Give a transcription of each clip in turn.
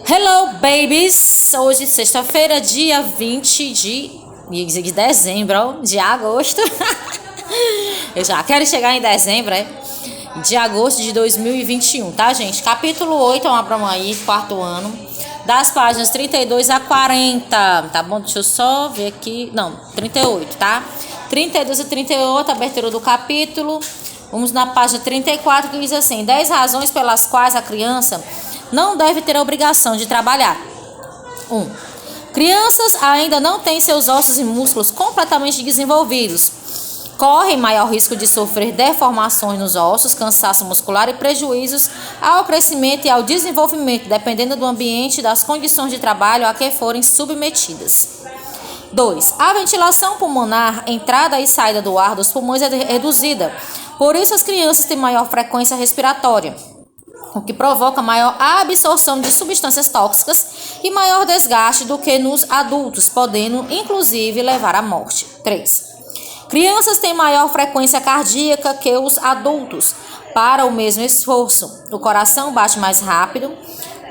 Hello, babies! Hoje, sexta-feira, dia 20 de dezembro, ó, de agosto. Eu já quero chegar em dezembro, de agosto de 2021, tá, gente? Capítulo 8, abram aí, quarto ano, das páginas 32 a 40, tá bom? Deixa eu só ver aqui. Não, 38, tá? 32 a 38, abertura do capítulo. Vamos na página 34, que diz assim: 10 razões pelas quais a criança não deve ter a obrigação de trabalhar. 1. Crianças ainda não têm seus ossos e músculos completamente desenvolvidos. Correm maior risco de sofrer deformações nos ossos, cansaço muscular e prejuízos ao crescimento e ao desenvolvimento, dependendo do ambiente e das condições de trabalho a que forem submetidas. 2. A ventilação pulmonar, entrada e saída do ar dos pulmões é reduzida. Por isso, as crianças têm maior frequência respiratória, o que provoca maior absorção de substâncias tóxicas e maior desgaste do que nos adultos, podendo inclusive levar à morte. 3. Crianças têm maior frequência cardíaca que os adultos. Para o mesmo esforço, o coração bate mais rápido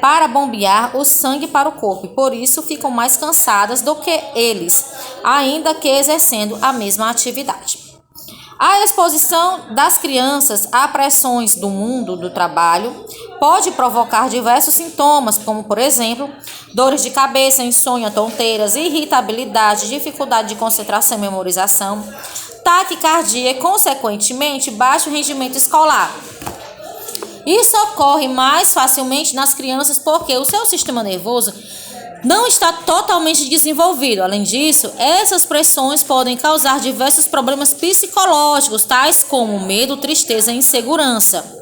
para bombear o sangue para o corpo, e por isso ficam mais cansadas do que eles, ainda que exercendo a mesma atividade. A exposição das crianças a pressões do mundo do trabalho pode provocar diversos sintomas, como, por exemplo, dores de cabeça, insônia, tonteiras, irritabilidade, dificuldade de concentração e memorização, taquicardia e, consequentemente, baixo rendimento escolar. Isso ocorre mais facilmente nas crianças porque o seu sistema nervoso não está totalmente desenvolvido. Além disso, essas pressões podem causar diversos problemas psicológicos, tais como medo, tristeza e insegurança.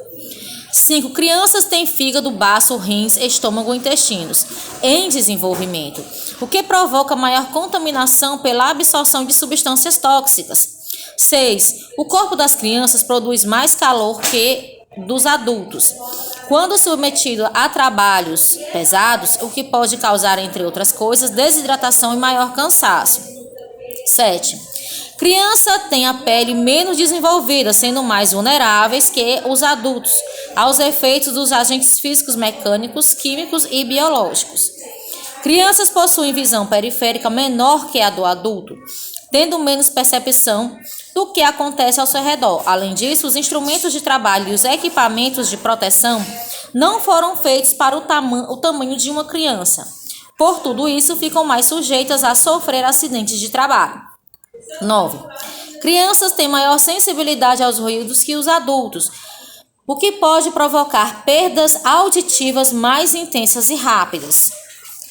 5. Crianças têm fígado, baço, rins, estômago e intestinos em desenvolvimento, o que provoca maior contaminação pela absorção de substâncias tóxicas. 6. O corpo das crianças produz mais calor que dos adultos quando submetido a trabalhos pesados, o que pode causar, entre outras coisas, desidratação e maior cansaço. 7. Criança tem a pele menos desenvolvida, sendo mais vulneráveis que os adultos aos efeitos dos agentes físicos, mecânicos, químicos e biológicos. Crianças possuem visão periférica menor que a do adulto, tendo menos percepção do que acontece ao seu redor. Além disso, os instrumentos de trabalho e os equipamentos de proteção não foram feitos para o tamanho de uma criança. Por tudo isso, ficam mais sujeitas a sofrer acidentes de trabalho. 9. Crianças têm maior sensibilidade aos ruídos que os adultos, o que pode provocar perdas auditivas mais intensas e rápidas.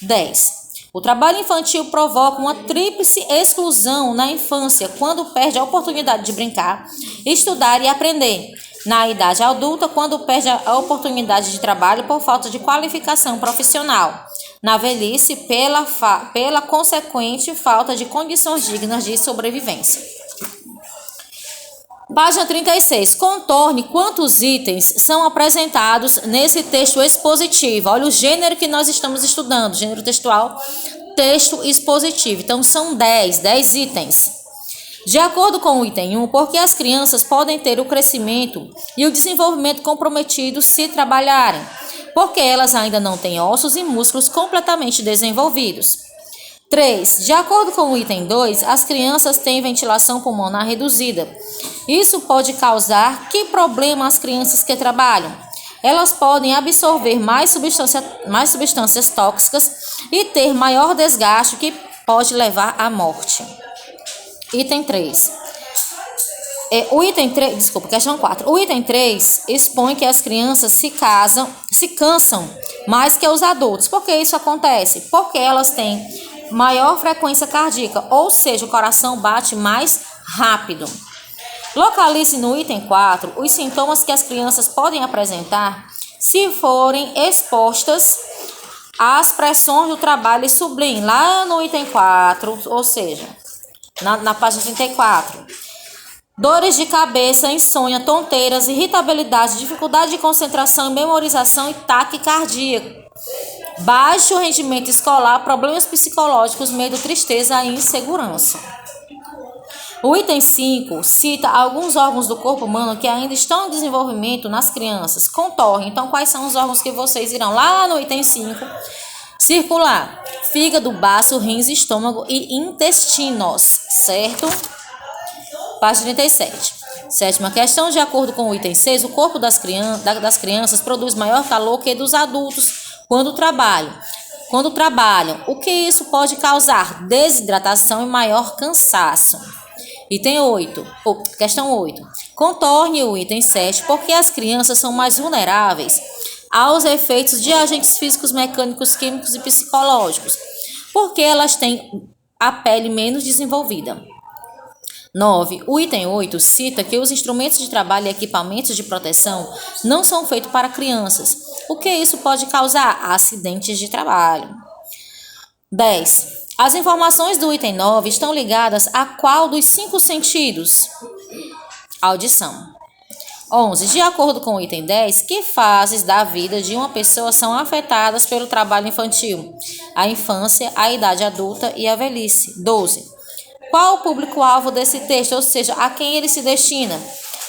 10. O trabalho infantil provoca uma tríplice exclusão na infância, quando perde a oportunidade de brincar, estudar e aprender. Na idade adulta, quando perde a oportunidade de trabalho por falta de qualificação profissional. Na velhice, pela consequente falta de condições dignas de sobrevivência. Página 36. Contorne quantos itens são apresentados nesse texto expositivo. Olha o gênero que nós estamos estudando, gênero textual, texto expositivo. Então, são 10 itens. De acordo com o item 1, porque as crianças podem ter o crescimento e o desenvolvimento comprometidos se trabalharem, porque elas ainda não têm ossos e músculos completamente desenvolvidos. 3. De acordo com o item 2, as crianças têm ventilação pulmonar reduzida. Isso pode causar que problema às crianças que trabalham? Elas podem absorver mais substâncias tóxicas e ter maior desgaste, que pode levar à morte. Item 3. Questão 4. O item 3 expõe que as crianças se cansam mais que os adultos. Por que isso acontece? Porque elas têm maior frequência cardíaca, ou seja, o coração bate mais rápido. Localize no item 4 os sintomas que as crianças podem apresentar se forem expostas às pressões do trabalho. E sublinhe lá no item 4, ou seja, na página 34. Dores de cabeça, insônia, tonteiras, irritabilidade, dificuldade de concentração e memorização e taquicardia. Baixo rendimento escolar, problemas psicológicos, medo, tristeza e insegurança. O item 5 cita alguns órgãos do corpo humano que ainda estão em desenvolvimento nas crianças. Contorne. Então, quais são os órgãos que vocês irão lá no item 5 Circular: fígado, baço, rins, estômago e intestinos, certo? Página 37. Sétima questão: de acordo com o item 6, o corpo das crianças produz maior calor que dos adultos quando trabalham. O que isso pode causar? Desidratação e maior cansaço. Questão 8. Contorne o item 7, porque as crianças são mais vulneráveis aos efeitos de agentes físicos, mecânicos, químicos e psicológicos, porque elas têm a pele menos desenvolvida. 9. O item 8 cita que os instrumentos de trabalho e equipamentos de proteção não são feitos para crianças. O que isso pode causar? Acidentes de trabalho. 10. As informações do item 9 estão ligadas a qual dos 5 sentidos? Audição. 11. De acordo com o item 10, que fases da vida de uma pessoa são afetadas pelo trabalho infantil? A infância, a idade adulta e a velhice. 12. Qual o público-alvo desse texto? Ou seja, a quem ele se destina?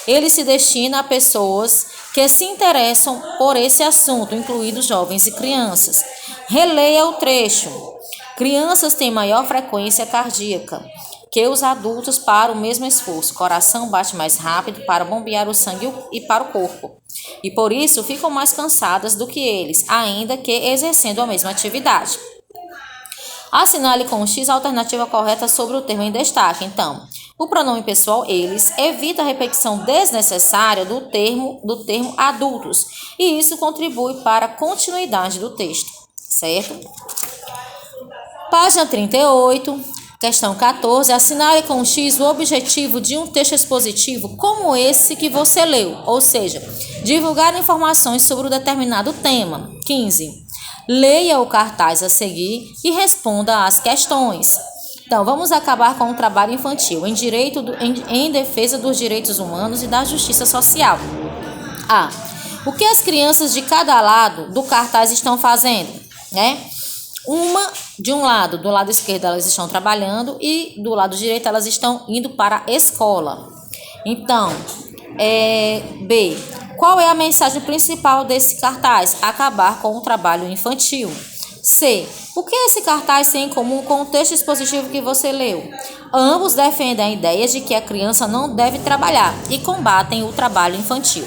Ele se destina a pessoas que se interessam por esse assunto, incluindo jovens e crianças. Releia o trecho. Crianças têm maior frequência cardíaca que os adultos para o mesmo esforço. Coração bate mais rápido para bombear o sangue e para o corpo. E por isso ficam mais cansadas do que eles, ainda que exercendo a mesma atividade. Assinale com X a alternativa correta sobre o termo em destaque. Então, o pronome pessoal eles evita a repetição desnecessária do termo adultos, e isso contribui para a continuidade do texto, certo? Página 38, questão 14. Assinale com X o objetivo de um texto expositivo como esse que você leu, ou seja, divulgar informações sobre um determinado tema. 15. Leia o cartaz a seguir e responda às questões. Então, vamos acabar com o trabalho infantil em defesa dos direitos humanos e da justiça social. A. O que as crianças de cada lado do cartaz estão fazendo? De um lado, do lado esquerdo, elas estão trabalhando e do lado direito, elas estão indo para a escola. Então, B. Qual é a mensagem principal desse cartaz? Acabar com o trabalho infantil. C. O que esse cartaz tem em comum com o texto expositivo que você leu? Ambos defendem a ideia de que a criança não deve trabalhar e combatem o trabalho infantil.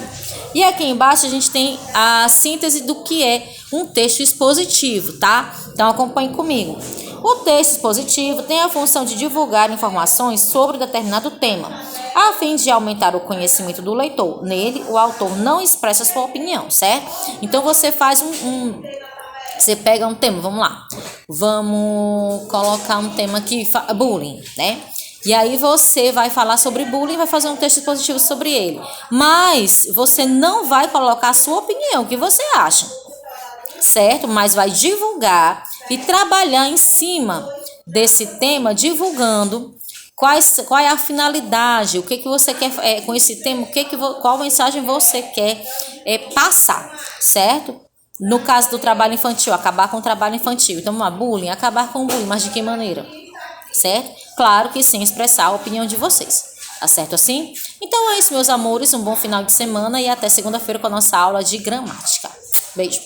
E aqui embaixo a gente tem a síntese do que é um texto expositivo, tá? Então acompanhe comigo. O texto expositivo tem a função de divulgar informações sobre determinado tema, a fim de aumentar o conhecimento do leitor. Nele, o autor não expressa sua opinião, certo? Então você faz você pega um tema, vamos lá. Vamos colocar um tema aqui, bullying, né? E aí você vai falar sobre bullying, vai fazer um texto expositivo sobre ele. Mas você não vai colocar a sua opinião, o que você acha, certo? Mas vai divulgar e trabalhar em cima desse tema, divulgando qual é a finalidade, o que você quer com esse tema, qual mensagem você quer passar, certo? No caso do trabalho infantil, acabar com o trabalho infantil. Então, bullying, acabar com o bullying, mas de que maneira? Certo? Claro que sem expressar a opinião de vocês. Tá certo assim? Então é isso, meus amores. Um bom final de semana e até segunda-feira com a nossa aula de gramática. Beijo.